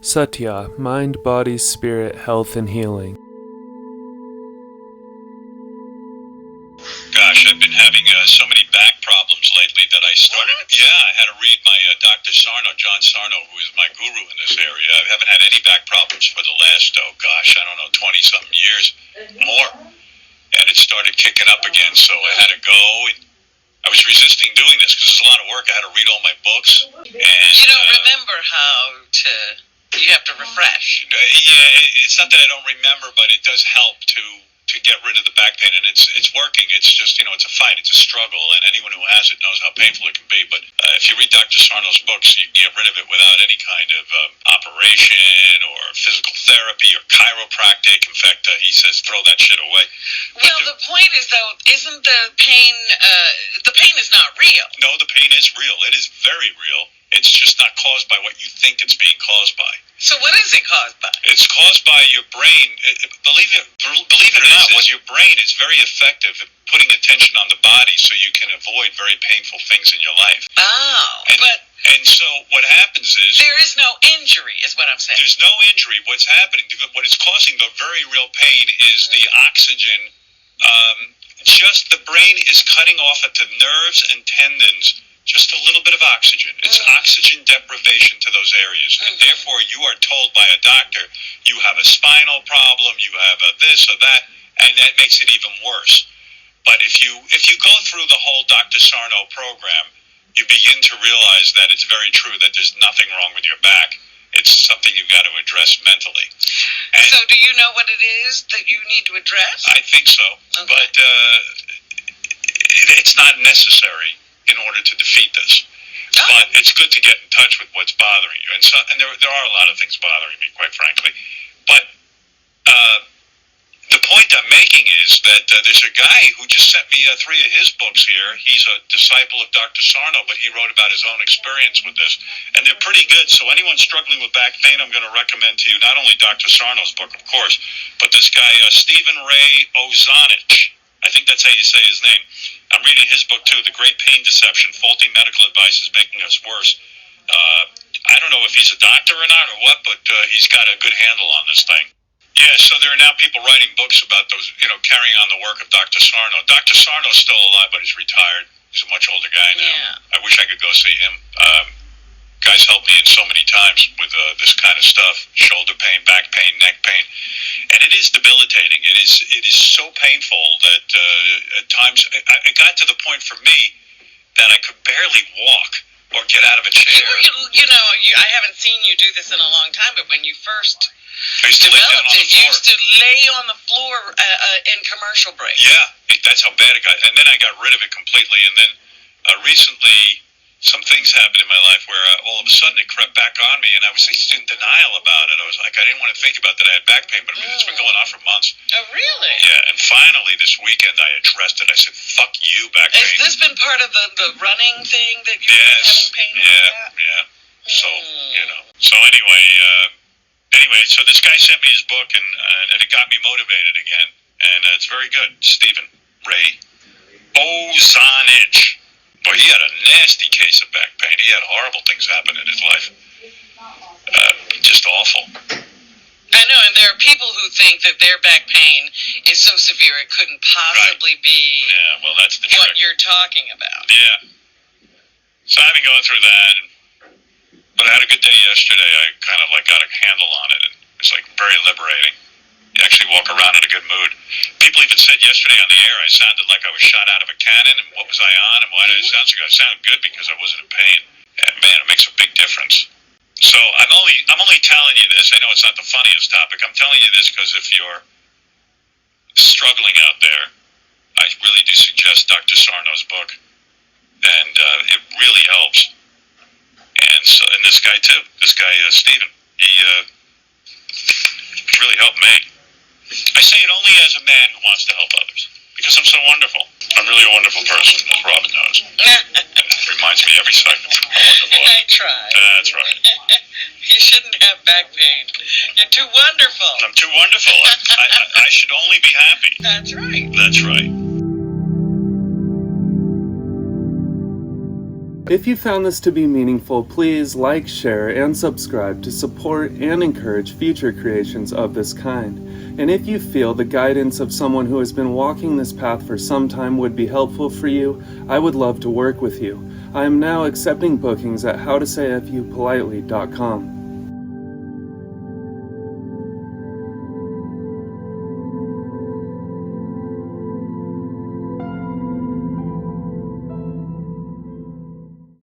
Satya, Mind, Body, Spirit, Health, and Healing. Gosh, I've been having so many back problems lately that I started. What? Yeah, I had to read my Dr. Sarno, John Sarno, who is my guru in this area. I haven't had any back problems for the last, 20-something years, more. And it started kicking up again, so I had to go. And I was resisting doing this because it's a lot of work. I had to read all my books. And You don't remember how to... You have to refresh. yeah, it's not that I don't remember, but it does help to get rid of the back pain, and it's working. It's just, it's a fight, it's a struggle, and anyone who has it knows how painful it can be. But if you read Dr. Sarno's books, you can get rid of it without any kind of operation or physical therapy or chiropractic. In fact, he says throw that shit away. Well, the point is, though, isn't the pain is not real. No, the pain is real. It is very real. It's just not caused by what you think it's being caused by. So what is it caused by? It's caused by your brain. Believe it or not, your brain is very effective at putting attention on the body so you can avoid very painful things in your life. Oh, And so what happens is... There is no injury, is what I'm saying. There's no injury. What's happening, what is causing the very real pain is the oxygen. Just the brain is cutting off at the nerves and tendons just a little bit of oxygen. It's oxygen deprivation to those areas. And therefore, you are told by a doctor, you have a spinal problem, you have a this or that, and that makes it even worse. But if you go through the whole Dr. Sarno program, you begin to realize that it's very true that there's nothing wrong with your back. It's something you've got to address mentally. And so do you know what it is that you need to address? I think so. Okay. But it's not necessary in order to defeat this. Oh. But it's good to get in touch with what's bothering you. And there are a lot of things bothering me, quite frankly. But the point I'm making is that there's a guy who just sent me 3 of his books here. He's a disciple of Dr. Sarno, but he wrote about his own experience with this. And they're pretty good. So anyone struggling with back pain, I'm going to recommend to you not only Dr. Sarno's book, of course, but this guy, Stephen Ray Ozanich. I think that's how you say his name. I'm reading his book, too, The Great Pain Deception, Faulty Medical Advice is Making Us Worse. I don't know if he's a doctor or not or what, but he's got a good handle on this thing. Yeah, so there are now people writing books about those, carrying on the work of Dr. Sarno. Dr. Sarno's still alive, but he's retired. He's a much older guy now. Yeah. I wish I could go see him. Guys helped me in so many times with this kind of stuff, shoulder pain, back pain, neck pain. And it is debilitating. It is so painful that at times it got to the point for me that I could barely walk or get out of a chair. I haven't seen you do this in a long time, but when you first developed it, you used to lay on the floor in commercial breaks. Yeah, that's how bad it got. And then I got rid of it completely. And then recently, some things happened in my life where all of a sudden it crept back on me, and I was just in denial about it. I was like, I didn't want to think about that I had back pain, but it's been going on for months. Oh, really? Yeah, and finally this weekend I addressed it. I said, fuck you, back pain. Has this been part of the running thing that you've been having pain with? Yeah. So, So anyway, so this guy sent me his book, and it got me motivated again, and it's very good. Stephen Ray Ozanich. Boy, he had a nasty case of back pain. He had horrible things happen in his life. Just awful. I know, and there are people who think that their back pain is so severe it couldn't possibly be that's the what trick you're talking about. Yeah. So I've been going through that, but I had a good day yesterday. I kind of got a handle on it, and it's very liberating. You actually walk around in a good mood. People even said yesterday on the air I sounded like I was shot out of a cannon, and what was I on, and why did I sound so good? I sounded good because I wasn't in pain. And man, it makes a big difference. So I'm only telling you this. I know it's not the funniest topic. I'm telling you this because if you're struggling out there, I really do suggest Dr. Sarno's book, and it really helps. And this guy too, Stephen, he really helped me. I say it only as a man who wants to help others, because I'm so wonderful. I'm really a wonderful person, as Robin knows. It reminds me every second how wonderful I am. I try. That's right. You shouldn't have back pain. You're too wonderful. I'm too wonderful. I should only be happy. That's right. That's right. If you found this to be meaningful, please like, share, and subscribe to support and encourage future creations of this kind. And if you feel the guidance of someone who has been walking this path for some time would be helpful for you, I would love to work with you. I am now accepting bookings at howtosayfupolitely.com.